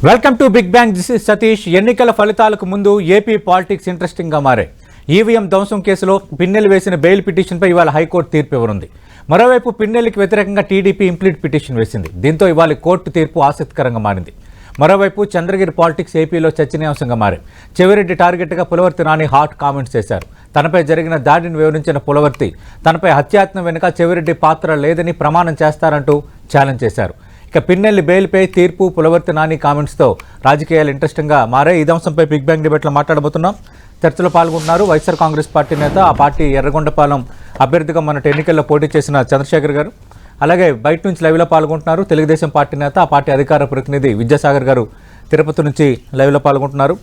Welcome to big bang. This is Satish. ఎన్నికల ఫలితాలకు ముందు ఏపీ పాలిటిక్స్ ఇంట్రెస్టింగ్ గా మారాయి. ఈవీఎం ధ్వంసం కేసులో పిన్నెల్లి వేసిన బెయిల్ పిటిషన్పై ఇవాళ హైకోర్టు తీర్పు ఇవ్వనుంది. మరోవైపు పిన్నెల్లికి వ్యతిరేకంగా టీడీపీ ఇంప్లీట్ పిటిషన్ వేసింది. దీంతో ఇవాళ కోర్టు తీర్పు ఆసక్తికరంగా మారింది. మరోవైపు చంద్రగిరి పాలిటిక్స్ ఏపీలో చర్చనీయాంశంగా మారాయి. చెవిరెడ్డి టార్గెట్గా పులవర్తి నాని హాట్ కామెంట్స్ చేశారు. తనపై జరిగిన దాడిని వివరించిన పులవర్తి తనపై హత్యాయత్నం వెనుక చెవిరెడ్డి పాత్ర లేదని ప్రమాణం చేస్తారంటూ ఛాలెంజ్ చేశారు. ఇక పిన్నెల్లి బెయిల్పై తీర్పు, పులవర్తి నాని కామెంట్స్తో రాజకీయాలు ఇంట్రెస్టింగ్గా మారాయి. ఈ అంశంపై బిగ్ బ్యాంగ్ డిబేట్లో మాట్లాడబోతున్నాం. చర్చలో పాల్గొంటున్నారు వైఎస్ఆర్ కాంగ్రెస్ పార్టీ నేత, ఆ పార్టీ ఎర్రగొండపాలెం అభ్యర్థిగా మొన్నటి ఎన్నికల్లో పోటీ చేసిన చంద్రశేఖర్ గారు, అలాగే బయట నుంచి లైవ్లో పాల్గొంటున్నారు తెలుగుదేశం పార్టీ నేత, ఆ పార్టీ అధికార ప్రతినిధి విద్యాసాగర్ గారు తిరుపతి నుంచి లైవ్లో పాల్గొంటున్నారు.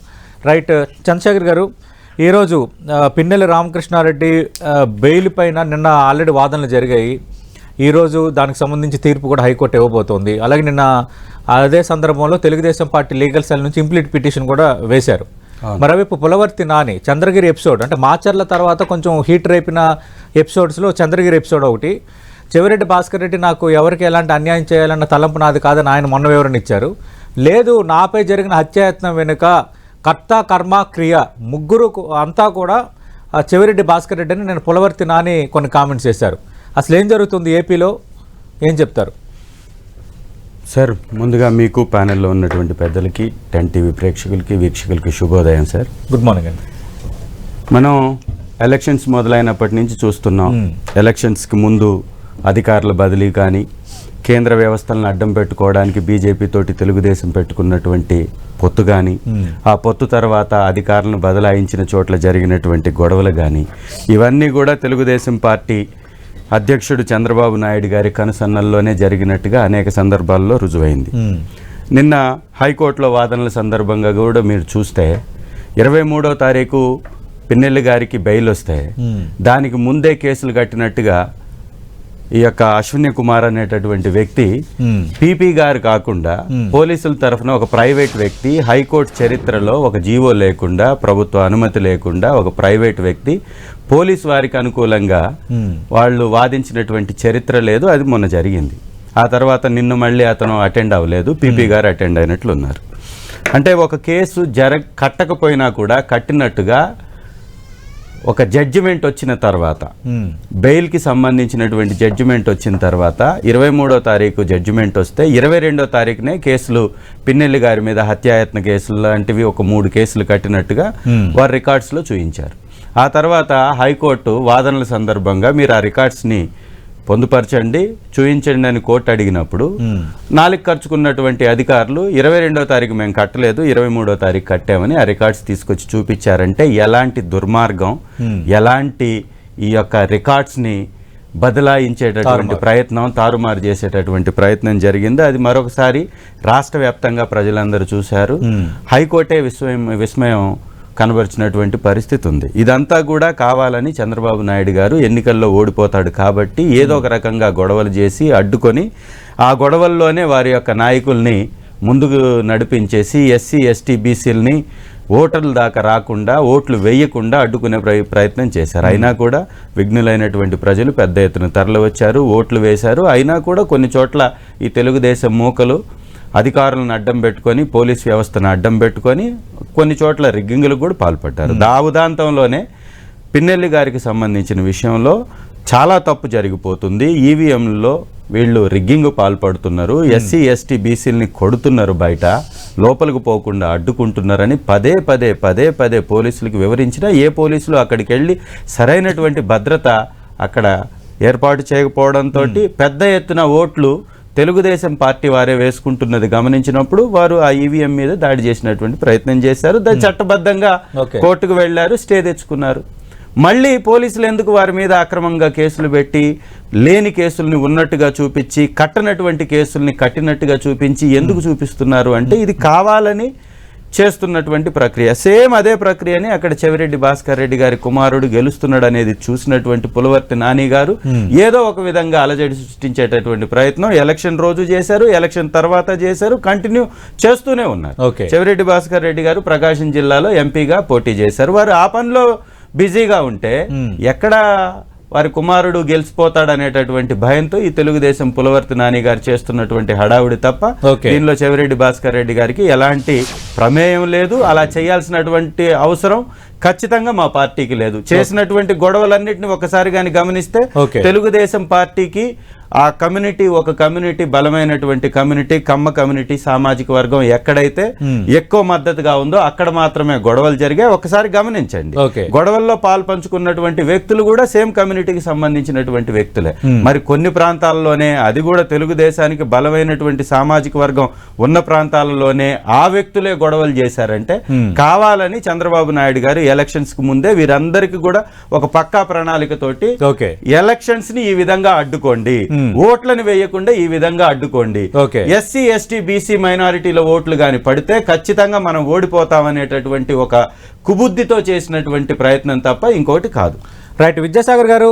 రైట్, చంద్రశేఖర్ గారు, ఈరోజు పిన్నెల్లి రామకృష్ణారెడ్డి బెయిల్ పైన నిన్న ఆల్రెడీ వాదనలు జరిగాయి. ఈరోజు దానికి సంబంధించి తీర్పు కూడా హైకోర్టు ఇవ్వబోతోంది. అలాగే నిన్న అదే సందర్భంలో తెలుగుదేశం పార్టీ లీగల్ సెల్ నుంచి ఇంప్లీట్ పిటిషన్ కూడా వేశారు. మరోవైపు పులవర్తి నాని చంద్రగిరి ఎపిసోడ్, అంటే మాచర్ల తర్వాత కొంచెం హీట్ రేపిన ఎపిసోడ్స్లో చంద్రగిరి ఎపిసోడ్ ఒకటి. చెవిరెడ్డి భాస్కర్ రెడ్డి నాకు ఎవరికి ఎలాంటి అన్యాయం చేయాలన్న తలంపు నాది కాదని ఆయన మొన్న వివరణ ఇచ్చారు. లేదు, నాపై జరిగిన హత్యాయత్నం వెనుక కర్త కర్మ క్రియ ముగ్గురు అంతా కూడా చెవిరెడ్డి భాస్కర్ రెడ్డి అని నేను పులవర్తి నాని కొన్ని కామెంట్స్ చేశారు. అసలు ఏం జరుగుతుంది ఏపీలో, ఏం చెప్తారు సార్? ముందుగా మీకు ప్యానెల్లో ఉన్నటువంటి పెద్దలకి, 10 టీవీ ప్రేక్షకులకి, వీక్షకులకి శుభోదయం సార్. గుడ్ మార్నింగ్ అండి. మనం ఎలక్షన్స్ మొదలైనప్పటి నుంచి చూస్తున్నాం. ఎలక్షన్స్కి ముందు అధికారుల బదిలీ కానీ, కేంద్ర వ్యవస్థలను అడ్డం పెట్టుకోవడానికి బీజేపీ తోటి తెలుగుదేశం పెట్టుకున్నటువంటి పొత్తు కానీ, ఆ పొత్తు తర్వాత అధికారులను బదలాయించిన చోట్ల జరిగినటువంటి గొడవలు కానీ, ఇవన్నీ కూడా తెలుగుదేశం పార్టీ అధ్యక్షుడు చంద్రబాబు నాయుడు గారి కనుసన్నల్లోనే జరిగినట్టుగా అనేక సందర్భాల్లో రుజువైంది. నిన్న హైకోర్టులో వాదనల సందర్భంగా కూడా మీరు చూస్తే 23వ తారీఖు పిన్నెల్లి గారికి బెయిల్ వస్తే దానికి ముందే కేసులు కట్టినట్టుగా ఈ యొక్క అశ్విని కుమార్ అనేటటువంటి వ్యక్తి పీపీ గారు కాకుండా పోలీసుల తరఫున ఒక ప్రైవేట్ వ్యక్తి, హైకోర్టు చరిత్రలో ఒక జీవో లేకుండా, ప్రభుత్వ అనుమతి లేకుండా ఒక ప్రైవేట్ వ్యక్తి పోలీసు వారికి అనుకూలంగా వాళ్ళు వాదించినటువంటి చరిత్ర లేదు. అది మొన్న జరిగింది. ఆ తర్వాత నిన్ను మళ్ళీ అతను అటెండ్ అవ్వలేదు, పీపీ గారు అటెండ్ అయినట్లున్నారు. అంటే ఒక కేసు కట్టకపోయినా కూడా కట్టినట్టుగా ఒక జడ్జిమెంట్ వచ్చిన తర్వాత, బెయిల్కి సంబంధించినటువంటి జడ్జిమెంట్ వచ్చిన తర్వాత 23వ తారీఖు జడ్జిమెంట్ వస్తే 22వ తారీఖునే కేసులు పిన్నెల్లి గారి మీద హత్యాయత్న కేసులు లాంటివి ఒక 3 కేసులు కట్టినట్టుగా వారు రికార్డ్స్లో చూపించారు. ఆ తర్వాత హైకోర్టు వాదనల సందర్భంగా మీరు ఆ రికార్డ్స్ని పొందుపరచండి, చూపించండి అని కోర్టు అడిగినప్పుడు నాలుగు ఖర్చుకున్నటువంటి అధికారులు 22వ తారీఖు మేము కట్టలేదు, 23వ తారీఖు కట్టామని ఆ రికార్డ్స్ తీసుకొచ్చి చూపించారంటే ఎలాంటి దుర్మార్గం, ఎలాంటి ఈ యొక్క రికార్డ్స్ని బదలాయించేటటువంటి ప్రయత్నం, తారుమారు చేసేటటువంటి ప్రయత్నం జరిగిందో అది మరొకసారి రాష్ట్ర వ్యాప్తంగా ప్రజలందరూ చూశారు. హైకోర్టే విస్మయం కనబరిచినటువంటి పరిస్థితి ఉంది. ఇదంతా కూడా కావాలని చంద్రబాబు నాయుడు గారు ఎన్నికల్లో ఓడిపోతాడు కాబట్టి ఏదో ఒక రకంగా గొడవలు చేసి అడ్డుకొని ఆ గొడవల్లోనే వారి యొక్క నాయకుల్ని ముందుకు నడిపించేసి ఎస్సీ ఎస్టీ బీసీలని ఓటర్ల దాకా రాకుండా, ఓట్లు వేయకుండా అడ్డుకునే ప్రయత్నం చేశారు. అయినా కూడా విఘ్నులైనటువంటి ప్రజలు పెద్ద ఎత్తున తరలి వచ్చారు, ఓట్లు వేశారు. అయినా కూడా కొన్ని చోట్ల ఈ తెలుగుదేశం మూకలు అధికారులను అడ్డం పెట్టుకొని, పోలీస్ వ్యవస్థను అడ్డం పెట్టుకొని కొన్ని చోట్ల రిగ్గింగ్లకు కూడా పాల్పడ్డారు. దావుదాంతంలోనే పిన్నెల్లి గారికి సంబంధించిన విషయంలో చాలా తప్పు జరిగిపోతుంది. ఈవీఎంలో వీళ్ళు రిగ్గింగ్ పాల్పడుతున్నారు, ఎస్సీ ఎస్టీ బీసీలని కొడుతున్నారు, బయట లోపలికి పోకుండా అడ్డుకుంటున్నారని పదే పదే పోలీసులకు వివరించినా ఏ పోలీసులు అక్కడికి వెళ్ళి సరైనటువంటి భద్రత అక్కడ ఏర్పాటు చేయకపోవడంతో పెద్ద ఎత్తున ఓట్లు తెలుగుదేశం పార్టీ వారే వేసుకుంటున్నది గమనించినప్పుడు వారు ఆ ఈవీఎం మీద దాడి చేసినటువంటి ప్రయత్నం చేశారు. చట్టబద్ధంగా కోర్టుకు వెళ్లారు, స్టే తెచ్చుకున్నారు. మళ్ళీ పోలీసులు ఎందుకు వారి మీద అక్రమంగా కేసులు పెట్టి, లేని కేసుల్ని ఉన్నట్టుగా చూపించి, కట్టనటువంటి కేసుల్ని కట్టినట్టుగా చూపించి ఎందుకు చూపిస్తున్నారు అంటే ఇది కావాలని చేస్తున్నటువంటి ప్రక్రియ. సేమ్ అదే ప్రక్రియని అక్కడ చెవిరెడ్డి భాస్కర్ రెడ్డి గారి కుమారుడు గెలుస్తున్నాడు అనేది చూసినటువంటి పులవర్తి నాని గారు ఏదో ఒక విధంగా అలజడి సృష్టించేటటువంటి ప్రయత్నం ఎలక్షన్ రోజు చేశారు, ఎలక్షన్ తర్వాత చేశారు, కంటిన్యూ చేస్తూనే ఉన్నారు. చెవిరెడ్డి భాస్కర్ రెడ్డి గారు ప్రకాశం జిల్లాలో ఎంపీగా పోటీ చేశారు. వారు ఆ పనిలో బిజీగా ఉంటే ఎక్కడ వారి కుమారుడు గెలిచిపోతాడనేటటువంటి భయంతో ఈ తెలుగుదేశం పులవర్తి నాని గారు చేస్తున్నటువంటి హడావుడి తప్ప దీనిలో చెవిరెడ్డి భాస్కర్ రెడ్డి గారికి ఎలాంటి ప్రమేయం లేదు. అలా చేయాల్సినటువంటి అవసరం ఖచ్చితంగా మా పార్టీకి లేదు. చేసినటువంటి గొడవలన్నింటినీ ఒకసారి కానీ గమనిస్తే తెలుగుదేశం పార్టీకి ఆ కమ్యూనిటీ ఒక కమ్యూనిటీ బలమైనటువంటి కమ్యూనిటీ కమ్మ కమ్యూనిటీ సామాజిక వర్గం ఎక్కడైతే ఎక్కువ మద్దతుగా ఉందో అక్కడ మాత్రమే గొడవలు జరిగాయి. ఒకసారి గమనించండి, గొడవల్లో పాలు పంచుకున్నటువంటి వ్యక్తులు కూడా సేమ్ కమ్యూనిటీకి సంబంధించినటువంటి వ్యక్తులే. మరి కొన్ని ప్రాంతాల్లోనే, అది కూడా తెలుగుదేశానికి బలమైనటువంటి సామాజిక వర్గం ఉన్న ప్రాంతాలలోనే ఆ వ్యక్తులే గొడవలు చేశారంటే కావాలని చంద్రబాబు నాయుడు గారు ఎలక్షన్స్ కు ముందే వీరందరికీ కూడా ఒక పక్కా ప్రణాళికతోటి ఎలక్షన్స్ ని ఈ విధంగా అడ్డుకోండి, ఓట్లను వేయకుండా ఈ విధంగా అడ్డుకోండి, ఎస్సీ ఎస్టీ బీసీ మైనారిటీల ఓట్లు గాని పడితే ఖచ్చితంగా మనం ఓడిపోతామనేటటువంటి ఒక కుబుద్ధితో చేసినటువంటి ప్రయత్నం తప్ప ఇంకోటి కాదు. రైట్. విద్యాసాగర్ గారు,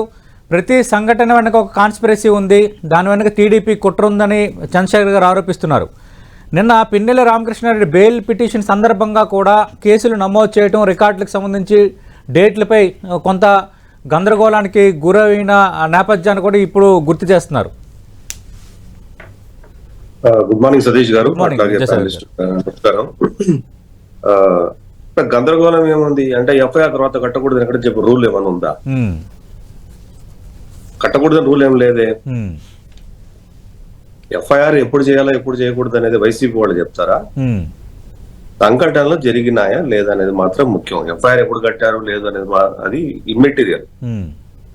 ప్రతి సంఘటన వెనక ఒక కాన్స్పిరసీ ఉంది, దాని వెనక టీడీపీ కుట్ర ఉందని చంద్రశేఖర్ గారు ఆరోపిస్తున్నారు. నిన్న పిన్నెల రామకృష్ణారెడ్డి బెయిల్ పిటిషన్ సందర్భంగా కూడా కేసులు నమోదు చేయడం, రికార్డులకు సంబంధించి డేట్లపై కొంత గందరగోళానికి గురైన నేపథ్యాన్ని కూడా ఇప్పుడు గుర్తు చేస్తున్నారు. గుడ్ మార్నింగ్ సతీష్ గారు. నమస్కారం. గందరగోళం ఏముంది అంటే ఎఫ్ఐఆర్ తర్వాత కట్టకూడదు ఎక్కడ చెప్పు రూల్ ఏమైనా ఉందా? కట్టకూడదని రూల్ ఏం లేదే. ఎఫ్ఐఆర్ ఎప్పుడు చేయాలో ఎప్పుడు చేయకూడదు అనేది వైసీపీ వాళ్ళు చెప్తారా? సంఘటనలు జరిగినాయా లేదా అనేది మాత్రం ముఖ్యం. ఎఫ్ఐఆర్ ఎప్పుడు కట్టారు లేదు అనేది అది ఇమ్మెటీరియల్.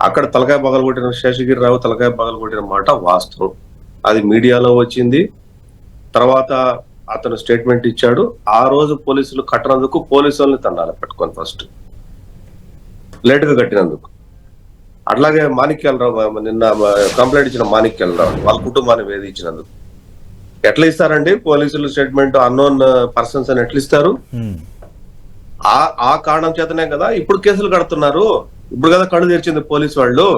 అక్కడ తలకాయ పగలగొట్టిన శేషగిరిరావు తలకాయ పగలగొట్టిన మాట వాస్తవం. అది మీడియాలో వచ్చింది. తర్వాత అతను స్టేట్మెంట్ ఇచ్చాడు. ఆ రోజు పోలీసులు కట్టనందుకు పోలీసుల్ని తన్నాలి పట్టుకొని ఫస్ట్, లేట్ గా కట్టినందుకు. అట్లాగే మాణిక్యాలరావు నిన్న కంప్లైంట్ ఇచ్చిన మాణిక్యాలరావు వాళ్ళ కుటుంబాన్ని వేధించినందుకు ఎట్లా ఇస్తారండి పోలీసులు స్టేట్మెంట్? అన్నోన్ పర్సన్స్ అని ఎట్లా ఇస్తారు? ఆ కారణం చేతనే కదా ఇప్పుడు కేసులు కడుతున్నారు. ఇప్పుడు కదా కళ్ళు తెరిచింది పోలీసు వాళ్ళు.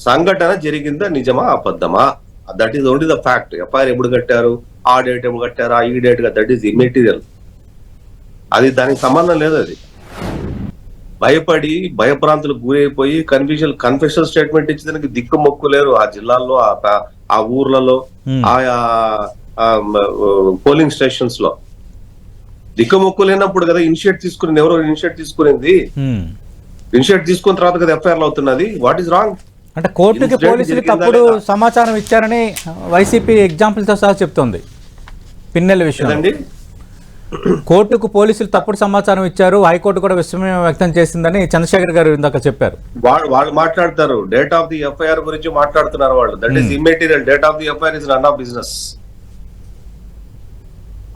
సంఘటన జరిగిందా, నిజమా అబద్ధమా, that is only the fact. FIR ఎప్పుడు కట్టారు, ఆ డేట్ ఎప్పుడు కట్టారా, ఈ డేట్ గా, దట్ ఈస్ ఇమ్మెటీరియల్. అది దానికి సంబంధం లేదు. అది భయపడి భయప్రాంతులకు గురైపోయి కన్ఫెషన్ స్టేట్మెంట్ ఇచ్చేదానికి దిక్కు మొక్కు లేరు ఆ జిల్లాల్లో, ఆ ఊర్లలో, ఆయా పోలింగ్ స్టేషన్స్ లో. దిక్కు మొక్కు లేనప్పుడు కదా ఇనిషియేట్ తీసుకుని, ఎవరో ఇనిషియేట్ తీసుకునింది, ఇనిషియేట్ తీసుకున్న తర్వాత కదా ఎఫ్ఐఆర్ అవుతున్నది. What is wrong? అంటే కోర్టుకి పోలీసులు తప్పుడు సమాచారం ఇచ్చారని వైసీపీ ఎగ్జాంపుల్ తో సహా చెప్తోంది. పిన్నెల విషయం, కోర్టుకు పోలీసులు తప్పుడు సమాచారం ఇచ్చారు, హైకోర్టు కూడా విస్మయం వ్యక్తం చేసిందని చంద్రశేఖర్ గారు ఇందాక చెప్పారు. వాళ్ళు మాట్లాడతారు, డేట్ ఆఫ్ ది ఎఫ్ఐఆర్ గురించి మాట్లాడుతున్నారు వాళ్ళు. That is immaterial. Date of the FIR is none of business.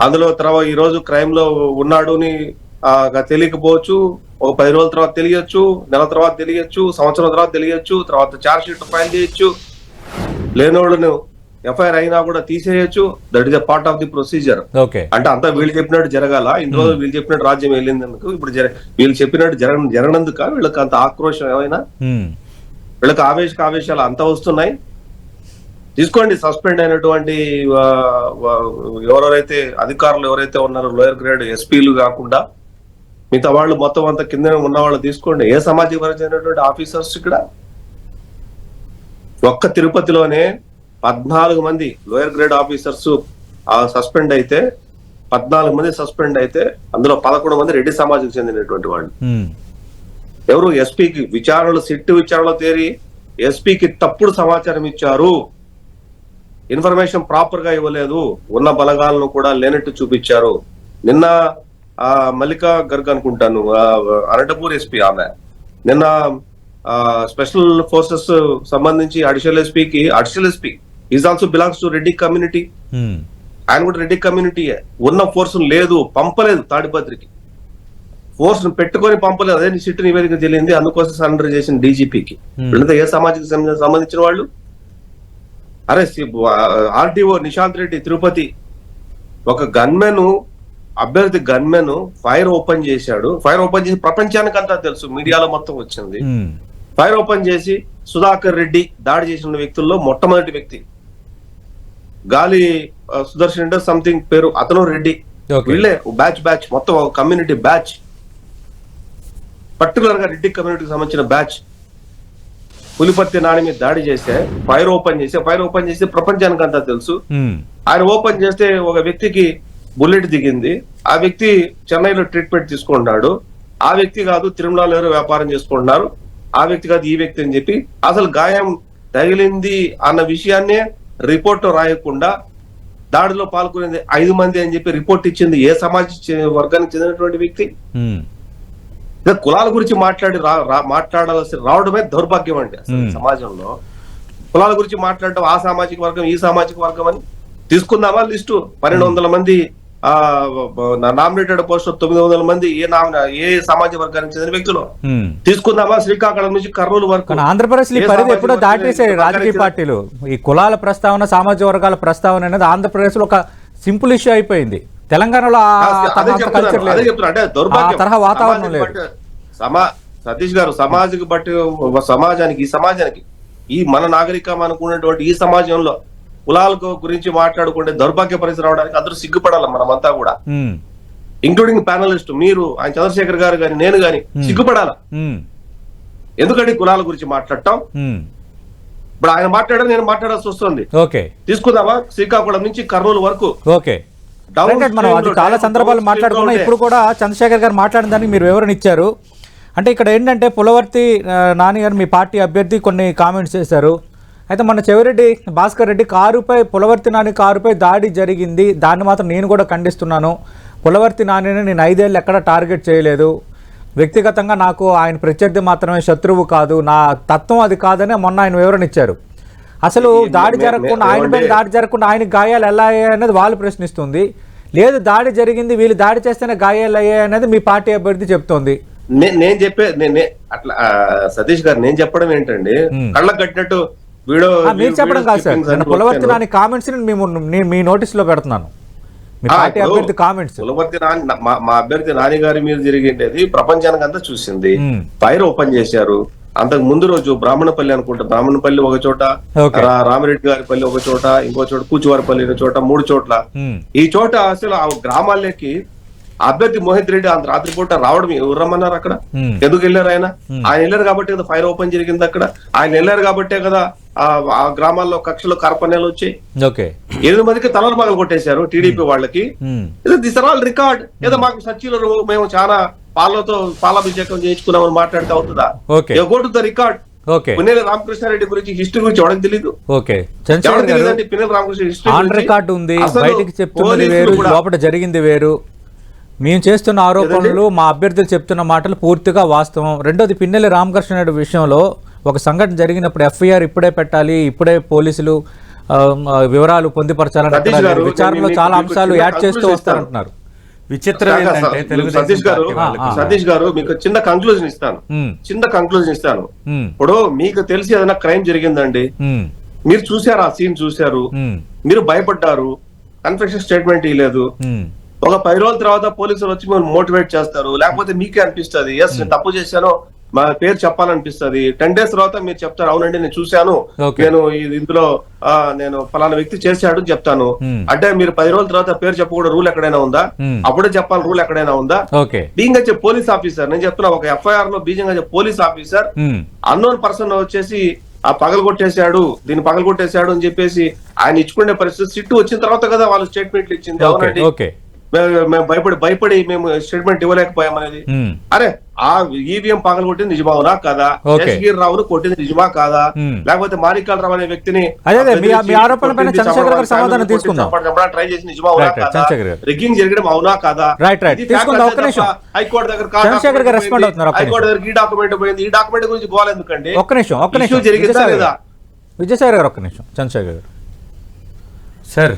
అందులో తర్వాత ఈ రోజు క్రైమ్ లో ఉన్నాడు అని తెలియకపోవచ్చు, ఒక 10 రోజుల తర్వాత తెలియచ్చు, నెల తర్వాత తెలియచ్చు, సంవత్సరం తర్వాత తెలియచ్చు, తర్వాత ఛార్జ్ షీట్ ఫైల్ చేయొచ్చు. లేనోళ్ళను ఎఫ్ఐఆర్ అయినా కూడా తీసేయచ్చు. That is a part of the procedure. అంటే అంతా వీళ్ళు చెప్పినట్టు జరగాల? ఇన్ని రోజులు వీళ్ళు చెప్పినట్టు రాజ్యం వెళ్ళిందనుకో ఇప్పుడు వీళ్ళు చెప్పినట్టు జరగనందుక వీళ్ళకి అంత ఆక్రోశం ఏమైనా? వీళ్ళకి ఆవేశాలు అంత వస్తున్నాయి. తీసుకోండి, సస్పెండ్ అయినటువంటి ఎవరైతే అధికారులు ఎవరైతే ఉన్నారో లోయర్ గ్రేడ్ ఎస్పీలు కాకుండా మిగతా వాళ్ళు మొత్తం అంతా కింద ఉన్న వాళ్ళు తీసుకోండి. ఏ సామాజిక వర్గమైనటువంటి ఆఫీసర్స్ ఇక్కడ ఒక్క తిరుపతిలోనే 14 మంది లోయర్ గ్రేడ్ ఆఫీసర్స్ సస్పెండ్ అయితే, 14 మంది సస్పెండ్ అయితే అందులో 11 మంది రెడ్డి సమాజానికి చెందినటువంటి వాళ్ళు. ఎవరు? ఎస్పీకి విచారణలు, సిట్ విచారణలో తేరి ఎస్పీకి తప్పుడు సమాచారం ఇచ్చారు, ఇన్ఫర్మేషన్ ప్రాపర్ గా ఇవ్వలేదు, ఉన్న బలగాలను కూడా లేనట్టు చూపించారు. నిన్న మల్లికా గర్గ్ అనుకుంటాను, అనంతపూర్ ఎస్పీ, ఆమె నిన్న స్పెషల్ ఫోర్సెస్ సంబంధించి additional SP is also belongs to Reddy community. ఆయన కూడా రెడ్డి కమ్యూనిటీయే. ఉన్న ఫోర్స్ లేదు, పంపలేదు తాడిపత్రికి. ఫోర్స్ పెట్టుకొని పంపలేదు. అదే సిట్ నివేదిక తెలియంది, అందుకోసం సరెండర్ చేసిన డీజీపీకి. వీళ్ళంతా ఏ సమాజానికి సంబంధించిన వాళ్ళు? అరే ఆర్టీఓ నిశాంత్ రెడ్డి తిరుపతి, ఒక గన్మెన్, అభ్యర్థి గన్మెన్ ఫైర్ ఓపెన్ చేశాడు. ఫైర్ ఓపెన్ చేసి ప్రపంచానికి అంతా తెలుసు, మీడియాలో మొత్తం వచ్చింది. ఫైర్ ఓపెన్ చేసి సుధాకర్ రెడ్డి దాడి చేసిన వ్యక్తుల్లో మొట్టమొదటి వ్యక్తి. గాలి సుదర్శన్ అంటే సంథింగ్ పేరు, అతను రెడ్డి. వీళ్ళే బ్యాచ్ మొత్తం కమ్యూనిటీ బ్యాచ్, పర్టికులర్ గా రెడ్డి కమ్యూనిటీకి సంబంధించిన బ్యాచ్. పులిపర్తి నాని మీద దాడి చేస్తే ఫైర్ ఓపెన్ చేస్తే ప్రపంచానికి అంతా తెలుసు. ఆయన ఓపెన్ చేస్తే ఒక వ్యక్తికి బుల్లెట్ దిగింది. ఆ వ్యక్తి చెన్నైలో ట్రీట్మెంట్ తీసుకుంటున్నాడు. ఆ వ్యక్తి కాదు తిరుమలలో ఎవరో వ్యాపారం చేసుకుంటున్నారు, ఆ వ్యక్తి కాదు ఈ వ్యక్తి అని చెప్పి అసలు గాయం తగిలింది అన్న విషయాన్నే రిపోర్ట్ రాయకుండా దాడిలో పాల్గొనేది 5 మంది అని చెప్పి రిపోర్ట్ ఇచ్చింది ఏ సమాజ వర్గానికి చెందినటువంటి వ్యక్తి? కులాల గురించి మాట్లాడాల్సి రావడమే దౌర్భాగ్యం అండి అసలు సమాజంలో. కులాల గురించి మాట్లాడటం ఆ సామాజిక వర్గం ఈ సామాజిక వర్గం అని తీసుకుందామా లిస్టు? 1200 మంది నామినేటెడ్ పోస్ట్ 900 మంది ఏ సమాజ వర్గానికి చెందిన వ్యక్తులు తీసుకుందామా? శ్రీకాకుళం నుంచి కర్నూలు వరకు. ఆంధ్రప్రదేశ్ ఈ పరిధి ఎప్పుడో దాటేసాయి రాజకీయ పార్టీలు. ఈ కులాల ప్రస్తావన, సామాజిక వర్గాల ప్రస్తావన అనేది ఆంధ్రప్రదేశ్ లో ఒక సింపుల్ ఇష్యూ అయిపోయింది. తెలంగాణలో తరహా వాతావరణం లేదు. సతీష్ గారు సమాజానికి ఈ మన నాగరికం అనుకున్నటువంటి ఈ సమాజంలో కులాల గురించి మాట్లాడుకుంటే దౌర్భాగ్య పరిస్థితి రావడానికి అందరూ సిగ్గుపడాలి. మనమంతా కూడా ఇంక్లూడింగ్ ప్యానలిస్ట్ మీరు, ఆయన చంద్రశేఖర్ గారు గాని నేను గాని సిగ్గుపడాల. ఎందుకంటే కులాల గురించి మాట్లాడటం ఇప్పుడు ఆయన మాట్లాడారు, నేను మాట్లాడాల్సి వస్తుంది. తీసుకుందామా శ్రీకాకుళం నుంచి కర్నూలు వరకు? మనం అది చాలా సందర్భాలు మాట్లాడుకున్నాం. ఇప్పుడు కూడా చంద్రశేఖర్ గారు మాట్లాడిన దానికి మీరు వివరణ ఇచ్చారు. అంటే ఇక్కడ ఏంటంటే పులవర్తి నాని గారు మీ పార్టీ అభ్యర్థి కొన్ని కామెంట్స్ చేశారు. అయితే మన చెవిరెడ్డి భాస్కర్ రెడ్డి కారుపై పులవర్తి నాని కారుపై దాడి జరిగింది, దాన్ని మాత్రం నేను కూడా ఖండిస్తున్నాను. పులవర్తి నానిని నేను 5 ఏళ్ళు ఎక్కడ టార్గెట్ చేయలేదు. వ్యక్తిగతంగా నాకు ఆయన ప్రత్యర్థి మాత్రమే, శత్రువు కాదు, నా తత్వం అది కాదని మొన్న ఆయన వివరణ ఇచ్చారు. అసలు దాడి జరగకుండా ఆయనపై దాడి జరగకుండా ఆయనకి గాయాలు ఎలా అయ్యాయి అనేది వాళ్ళు ప్రశ్నిస్తుంది. లేదు దాడి జరిగింది, వీళ్ళు దాడి చేస్తేనే గాయాలు అయ్యాయి అనేది మీ పార్టీ అభ్యర్థి చెప్తోంది. నేను అట్లా సతీష్ గారు నేను చెప్పడం ఏంటండి, కళ్ళకు కట్టినట్టు మీరు చెప్పడం కాదు సార్. నేను పులవర్తి నాని కామెంట్స్ మీ నోటీస్ లో పెడుతున్నాను. మీ పార్టీ అభ్యర్థి కామెంట్స్. పులవర్తి నాని మా అభ్యర్థి నాని గారి మీద జరిగేది ప్రపంచానికి అంతా చూసింది. ఫైర్ ఓపెన్ చేశారు. అంతకు ముందు రోజు బ్రాహ్మణపల్లి అనుకుంటా, బ్రాహ్మణపల్లి ఒక చోట, రామిరెడ్డి గారి పల్లి ఒక చోట, ఇంకో చోట కూచివారిపల్లి ఒక చోట, 3 చోట్ల. ఈ చోట అసలు ఆ గ్రామాల్లోకి అభ్యర్థి మోహిత్ రెడ్డి అంత రాత్రిపూట రావడం ఎవరు రమ్మన్నారు? అక్కడ ఎందుకు వెళ్ళారు? ఆయన వెళ్ళారు కాబట్టి కదా ఫైర్ ఓపెన్ జరిగింది అక్కడ. ఆయన వెళ్ళారు కాబట్టే కదా ఆ గ్రామాల్లో కక్షలు కార్పణ్యాలు వచ్చాయి. 8 మందికి తలలు పగలు కొట్టేశారు టీడీపీ వాళ్ళకి. This are all record. ఏదో మాకు సచివులు మేము చాలా పాలాభిషేకం చేయించుకున్నామని మాట్లాడితే అవుతుందా? Go to the record. Pinnelli Ramakrishna Reddy గురించి హిస్టరీ గురించి ఎవరికి తెలీదు. పిన్నెల్లి రామకృష్ణ హిస్టరీ జరిగింది వేరు, మేము చేస్తున్న ఆరోపణలు, మా అభ్యర్థులు చెప్తున్న మాటలు పూర్తిగా వాస్తవం. రెండోది, పిన్నెల్లి రామకృష్ణారెడ్డి విషయంలో ఒక సంఘటన జరిగినప్పుడు ఎఫ్ఐఆర్ ఇప్పుడే పెట్టాలి, ఇప్పుడే పోలీసులు వివరాలు పొందుపరచాలని విచారణలో చాలా అంశాలు యాడ్ చేస్తూ వస్తారంటున్నారు. విచిత్రం సతీష్ గారు మీకు చిన్న కంక్లూజన్ ఇస్తాను. ఇప్పుడు మీకు తెలిసి ఏదైనా క్రైమ్ జరిగిందండి, మీరు చూసారు, ఆ సీన్ చూసారు, మీరు భయపడ్డారు, కన్ఫెషన్ స్టేట్మెంట్ ఇవ్వలేదు. ఒక 10 రోజుల తర్వాత పోలీసులు వచ్చి మేము మోటివేట్ చేస్తారు, లేకపోతే మీకే అనిపిస్తుంది ఎస్ నేను తప్పు చేశాను, మా పేరు చెప్పాలనిపిస్తుంది. 10 days తర్వాత మీరు చెప్తారు అవునండి నేను చూశాను, నేను ఇందులో నేను ఫలానా వ్యక్తి చేశాడు అని చెప్తాను. అంటే మీరు 10 రోజుల తర్వాత పేరు చెప్పకూడదు రూల్ ఎక్కడైనా ఉందా? అప్పుడే చెప్పాలి రూల్ ఎక్కడైనా ఉందా? బీయింగ్ వచ్చే పోలీస్ ఆఫీసర్, నేను చెప్తున్నా ఒక ఎఫ్ఐఆర్ లో Beijing police officer unknown person వచ్చేసి ఆ పగలగొట్టేశాడు, దీన్ని పగలగొట్టేశాడు అని చెప్పేసి ఆయన ఇచ్చుకునే పరిస్థితి సిట్టు వచ్చిన తర్వాత కదా వాళ్ళు స్టేట్మెంట్లు ఇచ్చింది. అవునండి మేము భయపడి మేము స్టేట్మెంట్ ఇవ్వలేకపోయామనేది. అరే ఆ ఈవీఎం పగలగొట్టింది నిజమావునా కాదా? శేషగిరి రావును కొట్టింది నిజమా కాదా? లేకపోతే మాణిక్యాల రావు అనే వ్యక్తిని ట్రై చేసి నిజమావునా కాదా? రిగ్గింగ్ జరగడం అవునా కాదా? హైకోర్టు దగ్గర హైకోర్టు దగ్గర ఈ డాక్యుమెంట్ పోయింది, ఈ డాక్యుమెంట్ గురించి గోల్ ఎందుకండి? జరిగిందా లేదా? విజయసాయి గారు ఒక్క నిమిషం. చంద్రశేఖర్ గారు సార్,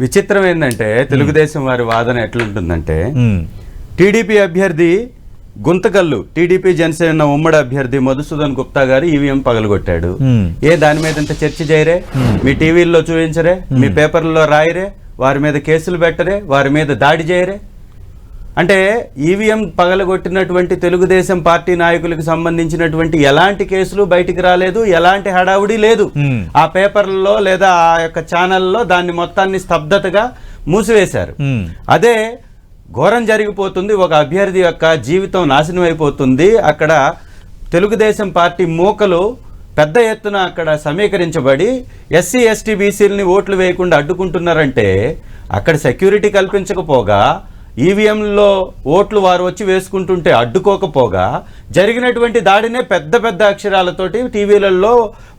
విచిత్రం ఏంటంటే తెలుగుదేశం వారి వాదన ఎట్లుంటుందంటే, టీడీపీ అభ్యర్థి గుంతకల్లు, టీడీపీ జనసేన ఉమ్మడి అభ్యర్థి మధుసూదన్ గుప్తా గారు ఈవీఎం పగలగొట్టాడు. దాని మీద ఇంత చర్చ చేయరే? మీ టీవీల్లో చూపించరే? మీ పేపర్లలో రాయరే? వారి మీద కేసులు పెట్టరే? వారి మీద దాడి చేయరే? అంటే ఈవీఎం పగలగొట్టినటువంటి తెలుగుదేశం పార్టీ నాయకులకు సంబంధించినటువంటి ఎలాంటి కేసులు బయటికి రాలేదు, ఎలాంటి హడావుడి లేదు. ఆ పేపర్లలో లేదా ఆ యొక్క ఛానల్లో దాన్ని మొత్తాన్ని స్తబ్దతగా మూసివేశారు. అదే ఘోరం జరిగిపోతుంది, ఒక అభ్యర్థి యొక్క జీవితం నాశనం అయిపోతుంది. అక్కడ తెలుగుదేశం పార్టీ మూకలు పెద్ద ఎత్తున అక్కడ సమీకరించబడి ఎస్సీ ఎస్టీ బీసీలని ఓట్లు వేయకుండా అడ్డుకుంటున్నారంటే అక్కడ సెక్యూరిటీ కల్పించకపోగా ఈవీఎంలో ఓట్లు వారు వచ్చి వేసుకుంటుంటే అడ్డుకోకపోగా జరిగినటువంటి దాడినే పెద్ద పెద్ద అక్షరాలతోటి టీవీలలో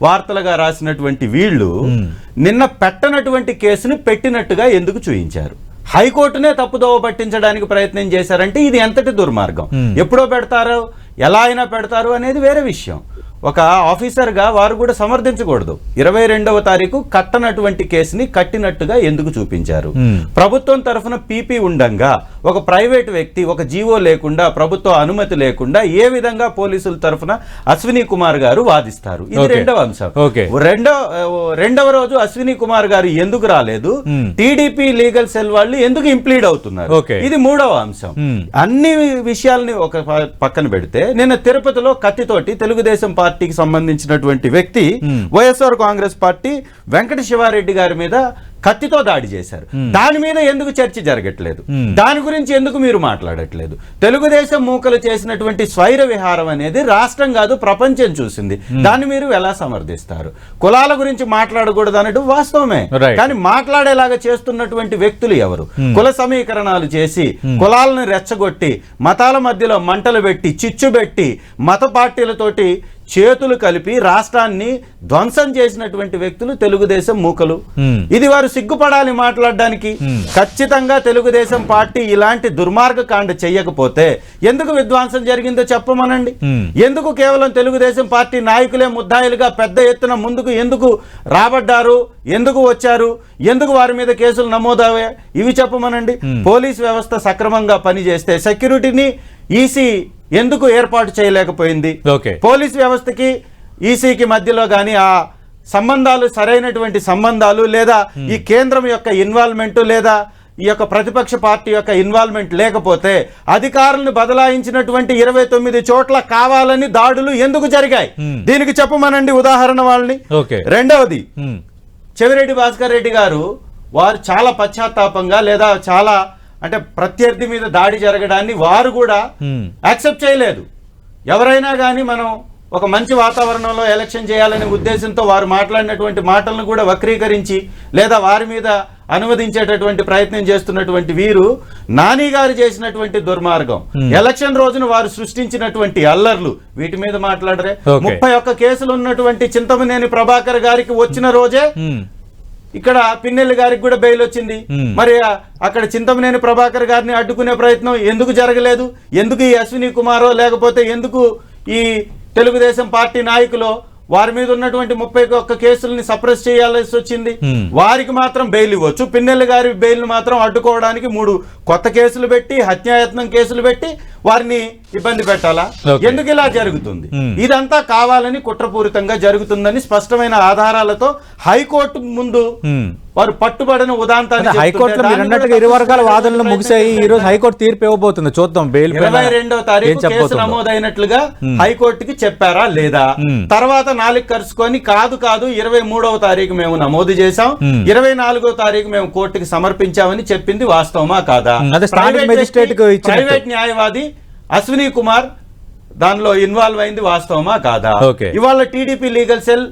వార్తలుగా రాసినటువంటి వీళ్ళు నిన్న పెట్టనటువంటి కేసుని పెట్టినట్టుగా ఎందుకు చూయించారు? హైకోర్టునే తప్పుదోవ పట్టించడానికి ప్రయత్నం చేశారంటే ఇది ఎంతటి దుర్మార్గం. ఎప్పుడో పెడతారో ఎలా అయినా పెడతారు అనేది వేరే విషయం. ఒక ఆఫీసర్గా వారు కూడా సమర్థించకూడదు. 22వ తారీఖు కట్టనటువంటి కేసుని కట్టినట్టుగా ఎందుకు చూపించారు? ప్రభుత్వం తరఫున పీపీ ఉండంగా ఒక ప్రైవేట్ వ్యక్తి ఒక జీవో లేకుండా ప్రభుత్వ అనుమతి లేకుండా ఏ విధంగా పోలీసుల తరఫున అశ్విని కుమార్ గారు వాదిస్తారు? ఇది రెండవ అంశం. రెండవ రోజు అశ్విని కుమార్ గారు ఎందుకు రాలేదు? టీడీపీ లీగల్ సెల్ వాళ్ళు ఎందుకు ఇంప్లీడ్ అవుతున్నారు? ఇది మూడవ అంశం. అన్ని విషయాల్ని ఒక పక్కన పెడితే నిన్న తిరుపతిలో కత్తితోటి తెలుగుదేశం పార్టీకి సంబంధించినటువంటి వ్యక్తి వైఎస్ఆర్ కాంగ్రెస్ పార్టీ వెంకట శివారెడ్డి గారి మీద కత్తితో దాడి చేశారు. దాని మీద ఎందుకు చర్చ జరగట్లేదు? దాని గురించి ఎందుకు మీరు మాట్లాడట్లేదు? తెలుగుదేశం మూకలు చేసినటువంటి స్వైర విహారం అనేది రాష్ట్రం కాదు ప్రపంచం చూసింది. దాన్ని మీరు ఎలా సమర్థిస్తారు? కులాల గురించి మాట్లాడకూడదు అనేది వాస్తవమే, కానీ మాట్లాడేలాగా చేస్తున్నటువంటి వ్యక్తులు ఎవరు? కుల సమీకరణాలు చేసి కులాలను రెచ్చగొట్టి మతాల మధ్యలో మంటలు పెట్టి చిచ్చు పెట్టి మత పార్టీలతోటి చేతులు కలిపి రాష్ట్రాన్ని ధ్వంసం చేసినటువంటి వ్యక్తులు తెలుగుదేశం మూకలు. ఇది వారు సిగ్గుపడాలి మాట్లాడడానికి. ఖచ్చితంగా తెలుగుదేశం పార్టీ ఇలాంటి దుర్మార్గ కాండ చెయ్యకపోతే ఎందుకు విధ్వంసం జరిగిందో చెప్పమనండి. ఎందుకు కేవలం తెలుగుదేశం పార్టీ నాయకులే ముద్దాయిలుగా పెద్ద ఎత్తున ముందుకు ఎందుకు రాబడ్డారు? ఎందుకు వచ్చారు? ఎందుకు వారి మీద కేసులు నమోదయ్యాయి? ఇవి చెప్పమనండి. పోలీస్ వ్యవస్థ సక్రమంగా పనిచేస్తే సెక్యూరిటీని ఈసీ ఎందుకు ఏర్పాటు చేయలేకపోయింది? పోలీస్ వ్యవస్థకి ఈసీకి మధ్యలో గానీ ఆ సంబంధాలు సరైనటువంటి సంబంధాలు లేదా ఈ కేంద్రం యొక్క ఇన్వాల్వ్మెంట్ లేదా ఈ యొక్క ప్రతిపక్ష పార్టీ యొక్క ఇన్వాల్వ్మెంట్ లేకపోతే అధికారులను బదలాయించినటువంటి 29 చోట్ల కావాలని దాడులు ఎందుకు జరిగాయి? దీనికి చెప్పమనండి ఉదాహరణ వాళ్ళని. రెండవది, చెవిరెడ్డి భాస్కర్ రెడ్డి గారు వారు చాలా పశ్చాత్తాపంగా లేదా చాలా అంటే ప్రత్యర్థి మీద దాడి జరగడాన్ని వారు కూడా యాక్సెప్ట్ చేయలేదు. ఎవరైనా కానీ మనం ఒక మంచి వాతావరణంలో ఎలక్షన్ చేయాలనే ఉద్దేశంతో వారు మాట్లాడినటువంటి మాటలను కూడా వక్రీకరించి లేదా వారి మీద అనువదించేటటువంటి ప్రయత్నం చేస్తున్నటువంటి వీరు నాని గారు చేసినటువంటి దుర్మార్గం, ఎలక్షన్ రోజున వారు సృష్టించినటువంటి అల్లర్లు, వీటి మీద మాట్లాడరే. 31 కేసులు ఉన్నటువంటి చింతమనేని ప్రభాకర్ గారికి వచ్చిన రోజే ఇక్కడ పిన్నెల్లి గారికి కూడా బెయిల్ వచ్చింది. మరి అక్కడ చింతమనేని ప్రభాకర్ గారిని అడ్డుకునే ప్రయత్నం ఎందుకు జరగలేదు? ఎందుకు ఈ అశ్విని కుమారో లేకపోతే ఎందుకు ఈ తెలుగుదేశం పార్టీ నాయకులు వారి మీద ఉన్నటువంటి 31 కేసుల్ని సప్రెస్ చేయాల్సి వచ్చింది? వారికి మాత్రం బెయిల్ ఇవ్వచ్చు, పిన్నెల్లి గారి బెయిల్ మాత్రం అడ్డుకోవడానికి 3 కొత్త కేసులు పెట్టి హత్యాయత్నం కేసులు పెట్టి వారిని ఇబ్బంది పెట్టాలా? ఎందుకు ఇలా జరుగుతుంది? ఇదంతా కావాలని కుట్రపూరితంగా జరుగుతుందని స్పష్టమైన ఆధారాలతో హైకోర్టు ముందు వారు పట్టుబడిన ఉదాంతాన్ని హైకోర్టులో మీరు అన్నట్టుగా ఇరు వర్గాల వాదనలు ముగిసాయి. ఈ రోజు హైకోర్టు తీర్పు ఇవ్వబోతుంది, చూద్దాం. బెయిల్ 22వ తారీఖు కేసు నమోదైనట్లుగా హైకోర్టుకి చెప్పారా లేదా? తర్వాత 4 కరుచుకొని కాదు 23వ తారీఖు మేము నమోదు చేశాం, 24వ తారీఖు మేము కోర్టుకి సమర్పించామని చెప్పింది వాస్తవమా కాదా? ప్రైవేట్ న్యాయవాది అశ్విని కుమార్ దానిలో ఇన్వాల్వ్ అయింది వాస్తవమా కాదా? ఇవాళ టీడీపీ లీగల్ సెల్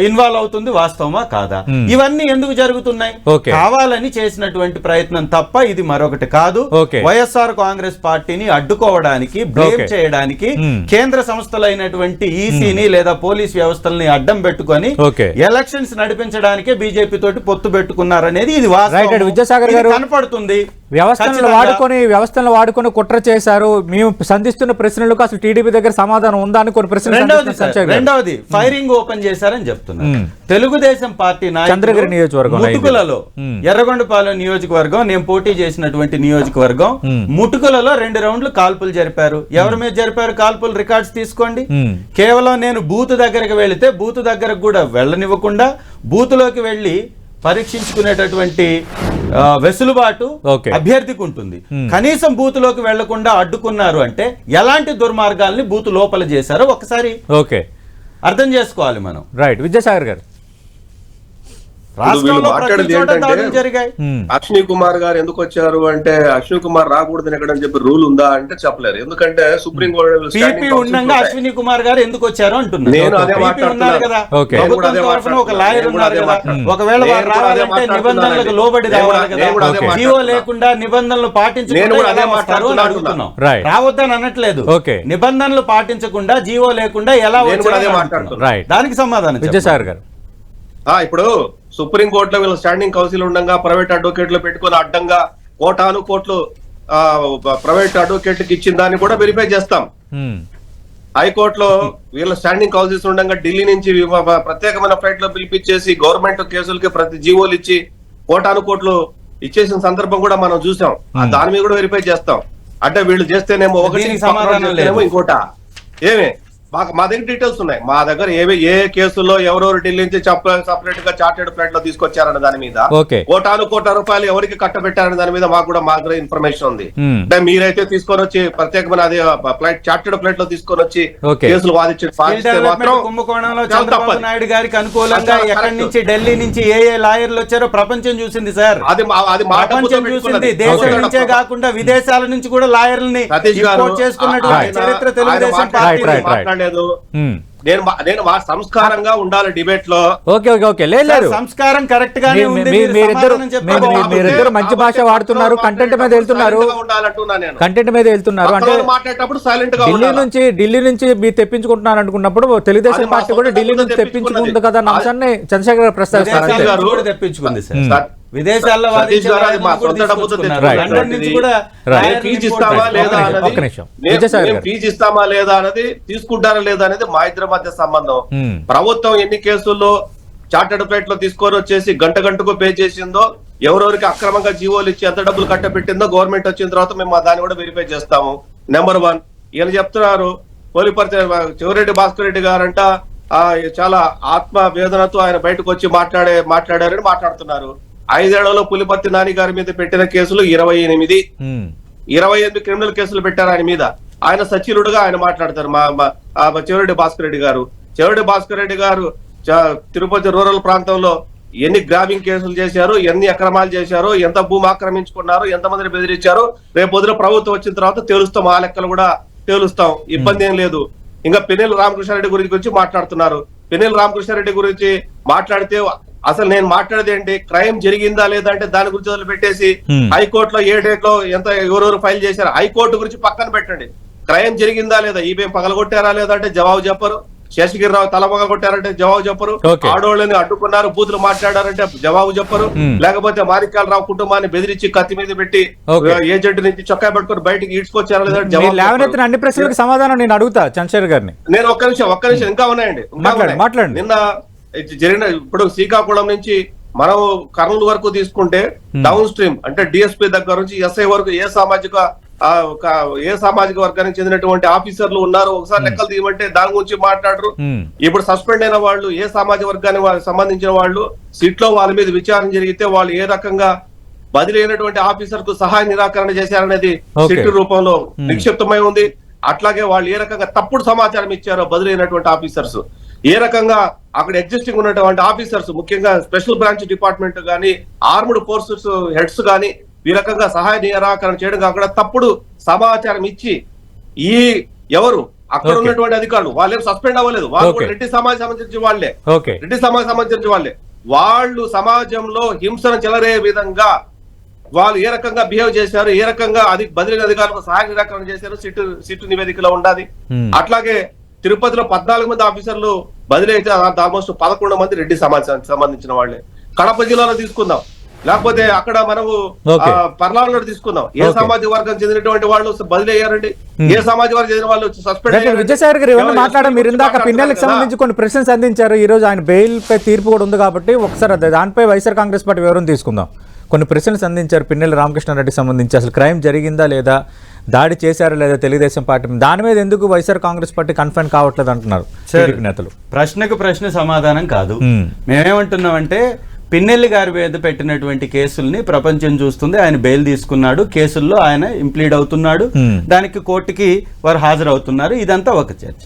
ఇన్వాల్వ్ అవుతుంది వాస్తవమా కాదా? ఇవన్నీ ఎందుకు జరుగుతున్నాయి? కావాలని చేసినటువంటి ప్రయత్నం తప్ప ఇది మరొకటి కాదు. వైఎస్ఆర్ కాంగ్రెస్ పార్టీని అడ్డుకోవడానికి, బ్లేమ్ చేయడానికి కేంద్ర సంస్థలైనటువంటి ఈసీని లేదా పోలీస్ వ్యవస్థల్ని అడ్డం పెట్టుకొని ఎలక్షన్స్ నడిపించడానికే బీజేపీ తోటి పొత్తు పెట్టుకున్నారనేది ఇది కనపడుతుంది. వ్యవస్థలను వాడుకొని కుట్ర చేశారు. మేము సంధిస్తున్న ప్రశ్నలకు అసలు టీడీపీ దగ్గర సమాధానం ఉందా అని కొన్ని ప్రశ్నలు. రెండవది, ఫైరింగ్ ఓపెన్ చేశారని చెప్తున్నారు. తెలుగుదేశం పార్టీ చంద్రగిరి నియోజకవర్గం ముటుకులలో, ఎర్రగొండపాలెం నియోజకవర్గం నేను పోటీ చేసినటువంటి నియోజకవర్గం, ముటుకులలో 2 రౌండ్లు కాల్పులు జరిపారు. ఎవరి మీద జరిపారు కాల్పులు? రికార్డ్స్ తీసుకోండి. కేవలం నేను బూత్ దగ్గరకు వెళితే బూత్ దగ్గరకు కూడా వెళ్ళనివ్వకుండా బూత్లోకి వెళ్లి పరీక్షించుకునేటటువంటి వెసులుబాటు అభ్యర్థికి ఉంటుంది. కనీసం బూత్లోకి వెళ్లకుండా అడ్డుకున్నారు అంటే ఎలాంటి దుర్మార్గాల్ని బూత్ లోపల చేశారో ఒకసారి అర్థం చేసుకోవాలి మనం. రైట్, విద్యాసాగర్ గారు. రాష్ట్రంలో ప్రతి చోట దాడులు జరిగాయి. అశ్విని కుమార్ గారు ఎందుకు వచ్చారు అంటే అశ్విని కుమార్ రాకూడదని ఎక్కడని చెప్పి రూల్ ఉందా అంటే చెప్పలేరు. ఎందుకంటే సుప్రీం కోర్టు పీపీ ఉండగా అశ్విని కుమార్ గారు ఎందుకు వచ్చారు అంటున్నారు. నేను అదే ఉన్నారు కదా, ఓకే. ప్రభుత్వం తరఫున ఒక లాయర్ ఉన్నారు కదా, ఒకవేళ వారు రావాలంటే నిబంధనలకు లోబడి రావాలి కదా, జీవో లేకుండా నిబంధనలు పాటించకుండా అడుగుతున్నాం. రావద్దని అనట్లేదు, నిబంధనలు పాటించకుండా జీవో లేకుండా ఎలా వచ్చారు దానికి సమాధానం విజయసాగర్ గారు. ఇప్పుడు సుప్రీం కోర్టులో వీళ్ళు స్టాండింగ్ కౌన్సిల్ ఉండగా ప్రైవేట్ అడ్వకేట్లు పెట్టుకుని అడ్డంగా కోటాను కోట్లు ప్రైవేట్ అడ్వకేట్కి ఇచ్చిన దాన్ని కూడా వెరిఫై చేస్తాం. హైకోర్టులో వీళ్ళ స్టాండింగ్ కౌన్సిల్స్ ఉండగా ఢిల్లీ నుంచి ప్రత్యేకమైన ఫ్లైట్ లో పిలిపించేసి గవర్నమెంట్ కేసులకి ప్రతి జీవోలు ఇచ్చి కోటాను కోట్లు ఇచ్చేసిన సందర్భం కూడా మనం చూసాం. దాని మీద కూడా వెరిఫై చేస్తాం. అంటే వీళ్ళు చేస్తేనేమో ఒకటి సమాధానం ఇంకోట ఏమే మా దగ్గర డీటెయిల్స్ ఉన్నాయి. మా దగ్గర ఏ కేసుల్లో ఎవరెవరు ఢిల్లీ నుంచి సపరేట్ గా చార్టెడ్ ఫ్లైట్ లో తీసుకొచ్చారన్న దాని మీద, కోట్ల రూపాయలు ఎవరికి కట్టబెట్టారన్న దాని మీద మాకు కూడా ఇన్ఫర్మేషన్ ఉంది. అంటే మీరైతే తీసుకొని వచ్చి ప్రత్యేకమైన అది ఫ్లైట్ చార్టెడ్ ఫ్లైట్ లో తీసుకొని వచ్చి కేసులు వాదించి కుంభకోణంలో చంద్రబాబు నాయుడు గారికి అనుకూలంగా ఎక్కడి నుంచి ఢిల్లీ నుంచి ఏ లాయర్లు వచ్చారో ప్రపంచం చూసింది సార్. అది ప్రపంచం చూసింది. దేశం నుంచే కాకుండా విదేశాల నుంచి కూడా లాయర్లని చేసుకున్నటువంటి చరిత్ర తెలుగుదేశం పార్టీ. నేను సంస్కారంగా ఉండాలి డిబేట్ లో. సంస్కారం కరెక్ట్ గానే ఉంది. మీరిద్దరు మంచి భాష వాడుతున్నారు, కంటెంట్ మీద వెళ్తున్నారు, కంటెంట్ మీద వెళ్తున్నారు. అంటే మాట్లాడేటప్పుడు సైలెంట్ గా ఢిల్లీ నుంచి మీరు తెప్పించుకుంటున్నారు అనుకున్నప్పుడు తెలుగుదేశం పార్టీ కూడా ఢిల్లీ నుంచి తెప్పించుకుంది కదా అన్న అంశాన్ని చంద్రశేఖర్ గారు ప్రస్తావిస్తారు. తెప్పించుకుంది సార్. విదేశాల్లో ఫీజు ఇస్తామా లేదా అనేది తీసుకుంటారా లేదా అనేది మా ఇద్దరి మధ్య సంబంధం. ప్రభుత్వం ఎన్ని కేసుల్లో చార్టెడ్ ఫ్లైట్ లో తీసుకొని వచ్చేసి గంటకు పే చేసిందో, ఎవరెవరికి అక్రమంగా జీవోలు ఇచ్చి ఎంత డబ్బులు కట్టబెట్టిందో గవర్నమెంట్ వచ్చిన తర్వాత మేము దాన్ని కూడా వెరిఫై చేస్తాము. నెంబర్ 1 ఈయన చెప్తున్నారు పోలిపర్తి చెవిరెడ్డి భాస్కర్ రెడ్డి గారంట చాలా ఆత్మ వేదనతో ఆయన బయటకు వచ్చి మాట్లాడారని మాట్లాడుతున్నారు. 5 ఏళ్లలో పులిపర్తి నాని గారి మీద పెట్టిన కేసులు 28 క్రిమినల్ కేసులు పెట్టారు ఆయన మీద. ఆయన సచివుడుగా ఆయన మాట్లాడతారు చెవిరెడ్డి భాస్కర్ రెడ్డి గారు. చెవిరెడ్డి భాస్కర్ రెడ్డి గారు తిరుపతి రూరల్ ప్రాంతంలో ఎన్ని గ్రాబింగ్ కేసులు చేశారు, ఎన్ని అక్రమాలు చేశారు, ఎంత భూమి ఆక్రమించుకున్నారు, ఎంతమందిని బెదిరించారు, రేపు పొద్దున ప్రభుత్వం వచ్చిన తర్వాత తేలుస్తాం. ఆ లెక్కలు కూడా తేలుస్తాం, ఇబ్బంది ఏం లేదు. ఇంకా పిన్నెల్లి రామకృష్ణారెడ్డి గురించి మాట్లాడుతున్నారు. పిన్నెల్లి రామకృష్ణారెడ్డి గురించి మాట్లాడితే అసలు నేను మాట్లాడేది ఏంటి, క్రైమ్ జరిగిందా లేదా అంటే దాని గురించి వదిలిపెట్టేసి హైకోర్టులో ఏ డేట్ లో ఎంత ఎవరెవరు ఫైల్ చేశారు, హైకోర్టు గురించి పక్కన పెట్టండి. క్రైమ్ జరిగిందా లేదా, ఈబీఎం పగలగొట్టారా లేదా అంటే జవాబు చెప్పరు. శేషగిరిరావు తల పగలగొట్టారంటే జవాబు చెప్పరు. ఆడోళ్ళని అడ్డుకున్నారు, బూతులు మాట్లాడారంటే జవాబు చెప్పరు. లేకపోతే మాణిక్యాలరావు కుటుంబాన్ని బెదిరించి కత్తి మీద పెట్టి ఏజెంట్ నుంచి చొక్కా పెట్టుకుని బయటికి ఈడ్చుకొచ్చారా లేదా జవాబు. అన్ని ప్రశ్నలకు సమాధానం నేను అడుగుతా చంద్రశేఖర్ గారిని. నేను ఒక్క నిమిషం ఇంకా ఉన్నాయండి. నిన్న జరిగిన ఇప్పుడు శ్రీకాకుళం నుంచి మనం కర్నూలు వరకు తీసుకుంటే డౌన్ స్ట్రీమ్ అంటే డిఎస్పీ దగ్గర నుంచి ఎస్ఐ వరకు ఏ సామాజిక వర్గానికి చెందినటువంటి ఆఫీసర్లు ఉన్నారు ఒకసారి లెక్కలు తీయమంటే దాని గురించి మాట్లాడరు. ఇప్పుడు సస్పెండ్ అయిన వాళ్ళు ఏ సామాజిక వర్గానికి సంబంధించిన వాళ్ళు సిట్ లో వాళ్ళ మీద విచారణ జరిగితే వాళ్ళు ఏ రకంగా బదిలీ అయినటువంటి ఆఫీసర్ కు సహాయ నిరాకరణ చేశారనేది సిట్ రూపంలో నిక్షిప్తమై ఉంది. అట్లాగే వాళ్ళు ఏ రకంగా తప్పుడు సమాచారం ఇచ్చారో బదిలీ అయినటువంటి ఆఫీసర్స్, ఏ రకంగా అక్కడ ఎగ్జిస్టింగ్ ఉన్నటువంటి ఆఫీసర్స్ ముఖ్యంగా స్పెషల్ బ్రాంచ్ డిపార్ట్మెంట్ గానీ ఆర్మ్డ్ ఫోర్సెస్ హెడ్స్ గానీ ఈ రకంగా సహాయ నిరాకరణ చేయడం కాకుండా తప్పుడు సమాచారం ఇచ్చి ఈ ఎవరు అక్కడ ఉన్నటువంటి అధికారులు వాళ్ళేం సస్పెండ్ అవ్వలేదు, వాళ్ళు కూడా రెడ్డి సమాజం సంబంధించిన వాళ్ళే. వాళ్ళు సమాజంలో హింసను చెలరే విధంగా వాళ్ళు ఏ రకంగా బిహేవ్ చేశారు, ఏ రకంగా బదిలీ అధికారులకు సహాయ నిరాకరణ చేశారు సిట్టు నివేదికలో ఉండాలి. అట్లాగే తిరుపతిలో 14 మంది ఆఫీసర్లు బదిలీ అయితే ఆల్మోస్ట్ 11 మంది రెడ్డి సమాజానికి సంబంధించిన వాళ్ళే. కడప జిల్లాలో తీసుకుందాం, లేకపోతే అక్కడ మనము పర్లాలో తీసుకుందాం, ఏ సామాజిక వర్గం చెందినటువంటి వాళ్ళు బదిలీ అయ్యారండి, ఏ సామాజిక వర్గం చెందిన వాళ్ళు సస్పెండ్ అయ్యారు. విజయసాగర్ గారు ఏమన్నా మాట్లాడారు, మీరు ఇందాక పిన్నెలకు సంబంధించి కొన్ని ప్రశ్నలు అందించారు. ఈ రోజు ఆయన బెయిల్ పై తీర్పు కూడా ఉంది కాబట్టి ఒకసారి దానిపై వైఎస్ఆర్ కాంగ్రెస్ పార్టీ వివరం తీసుకుందాం. కొన్ని ప్రశ్నలు సంధించారు పిన్నెల్లి రామకృష్ణారెడ్డికి సంబంధించి, అసలు క్రైమ్ జరిగిందా లేదా, దాడి చేశారా లేదా తెలుగుదేశం పార్టీ, దాని మీద ఎందుకు వైఎస్ఆర్ కాంగ్రెస్ పార్టీ కన్ఫర్మ్ కావట్లేదు అంటున్నారు నేతలు. ప్రశ్నకు ప్రశ్న సమాధానం కాదు. మేమేమంటున్నామంటే పిన్నెల్లి గారి మీద పెట్టినటువంటి కేసుల్ని ప్రపంచం చూస్తుంది. ఆయన బెయిల్ తీసుకున్నాడు, కేసుల్లో ఆయన ఇంప్లీడ్ అవుతున్నాడు, దానికి కోర్టుకి వారు హాజరవుతున్నారు. ఇదంతా ఒక చర్చ.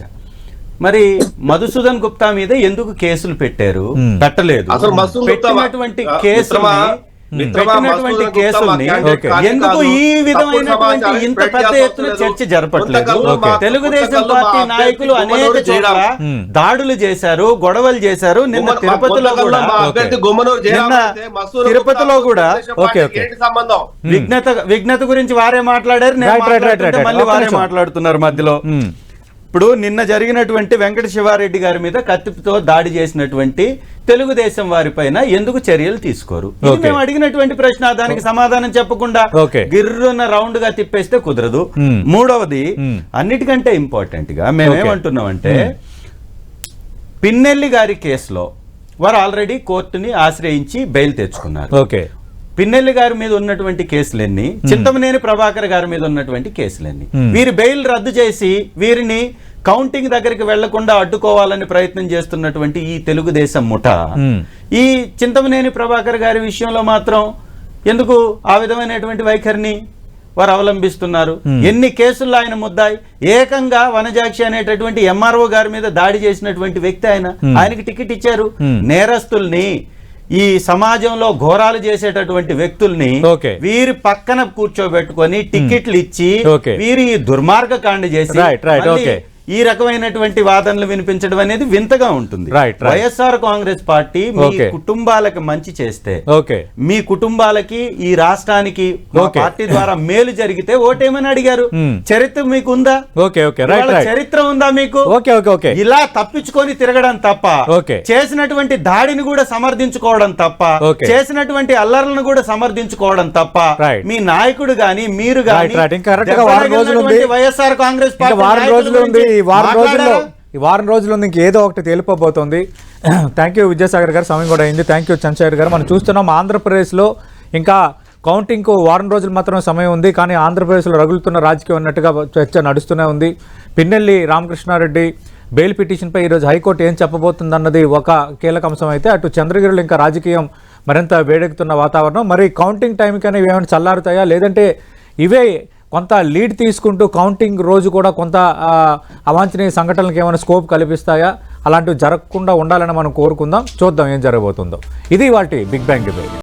మరి మధుసూదన్ గుప్తా మీద ఎందుకు కేసులు పెట్టారు? పెట్టలేదు. అసలు మధుసూదన్ గుప్తా పెట్టినటువంటి కేసుల్ని ఎందుకు ఈ విధమైనటువంటి ఇంత పెద్ద ఎత్తున చర్చ జరపట్లేదు? తెలుగుదేశం పార్టీ నాయకులు అనేక చోట్ల దాడులు చేశారు, గొడవలు చేశారు. నిన్న తిరుపతిలో కూడా విఘ్నత గురించి వారే మాట్లాడారు, మళ్ళీ వారే మాట్లాడుతున్నారు మధ్యలో. ఇప్పుడు నిన్న జరిగినటువంటి వెంకట శివారెడ్డి గారి మీద కత్తితో దాడి చేసినటువంటి తెలుగుదేశం వారి పైన ఎందుకు చర్యలు తీసుకోరు? ఇది మేము అడిగినటువంటి ప్రశ్న. దానికి సమాధానం చెప్పకుండా గిర్రున్న రౌండ్ గా తిప్పేస్తే కుదరదు. మూడవది, అన్నిటికంటే ఇంపార్టెంట్ గా మేమేమంటున్నామంటే, పిన్నెల్లి గారి కేసులో వారు ఆల్రెడీ కోర్టుని ఆశ్రయించి బెయిల్ తెచ్చుకున్నారు. పిన్నెల్లి గారి మీద ఉన్నటువంటి కేసులన్నీ, చింతమనేని ప్రభాకర్ గారి మీద ఉన్నటువంటి కేసులన్నీ, వీరి బెయిల్ రద్దు చేసి వీరిని కౌంటింగ్ దగ్గరికి వెళ్లకుండా అడ్డుకోవాలని ప్రయత్నం చేస్తున్నటువంటి ఈ తెలుగుదేశం ముఠా ఈ చింతమనేని ప్రభాకర్ గారి విషయంలో మాత్రం ఎందుకు ఆ విధమైనటువంటి వైఖరిని వారు అవలంబిస్తున్నారు? ఎన్ని కేసుల్లో ఆయన ముద్దాయి. ఏకంగా వనజాక్షి అనేటటువంటి ఎంఆర్ఓ గారి మీద దాడి చేసినటువంటి వ్యక్తి ఆయనకి టికెట్ ఇచ్చారు. నేరస్తుల్ని, ఈ సమాజంలో ఘోరాలు చేసేటటువంటి వ్యక్తుల్ని వీరి పక్కన కూర్చోబెట్టుకొని టికెట్లు ఇచ్చి వీరి దుర్మార్గ కాండ చేసి ఈ రకమైనటువంటి వాదనలు వినిపించడం అనేది వింతగా ఉంటుంది. వైఎస్ఆర్ కాంగ్రెస్ పార్టీ మీ కుటుంబాలకు మంచి చేస్తే, మీ కుటుంబాలకి ఈ రాష్ట్రానికి పార్టీ ద్వారా మేలు జరిగితే ఓటేమని అడిగారు? చరిత్ర మీకు ఉందా? చరిత్ర ఉందా మీకు? ఇలా తప్పించుకొని తిరగడం తప్ప, చేసినటువంటి దాడిని కూడా సమర్థించుకోవడం తప్ప, చేసినటువంటి అల్లర్లను కూడా సమర్థించుకోవడం తప్ప, మీ నాయకుడు గాని మీరు గాని వైఎస్ఆర్ కాంగ్రెస్ పార్టీ ఈ వారం రోజుల్లో ఇంకేదో ఒకటి తేలిపోబోతోంది. థ్యాంక్ యూ విద్యాసాగర్ గారు, సమయం కూడా అయింది. థ్యాంక్ యూ చంద్రశేఖర్ గారు. మనం చూస్తున్నాం ఆంధ్రప్రదేశ్లో ఇంకా కౌంటింగ్కు వారం రోజులు మాత్రమే సమయం ఉంది. కానీ ఆంధ్రప్రదేశ్లో రగులుతున్న రాజకీయం అన్నట్టుగా చర్చ నడుస్తూనే ఉంది. పిన్నెల్లి రామకృష్ణారెడ్డి బెయిల్ పిటిషన్పై ఈరోజు హైకోర్టు ఏం చెప్పబోతుందన్నది ఒక కీలక అంశం అయితే, అటు చంద్రగిరిలో ఇంకా రాజకీయం మరింత వేడెక్కుతున్న వాతావరణం. మరి కౌంటింగ్ టైంకైనా ఏమైనా చల్లారుతాయా, లేదంటే ఇవే కొంత లీడ్ తీసుకుంటూ కౌంటింగ్ రోజు కూడా కొంత అవాంఛనీయ సంఘటనలకు ఏమైనా స్కోప్ కల్పిస్తాయా? అలాంటివి జరగకుండా ఉండాలని మనం కోరుకుందాం. చూద్దాం ఏం జరగబోతుందో. ఇది వాటి బిగ్ బ్యాంగ్ డిబేట్.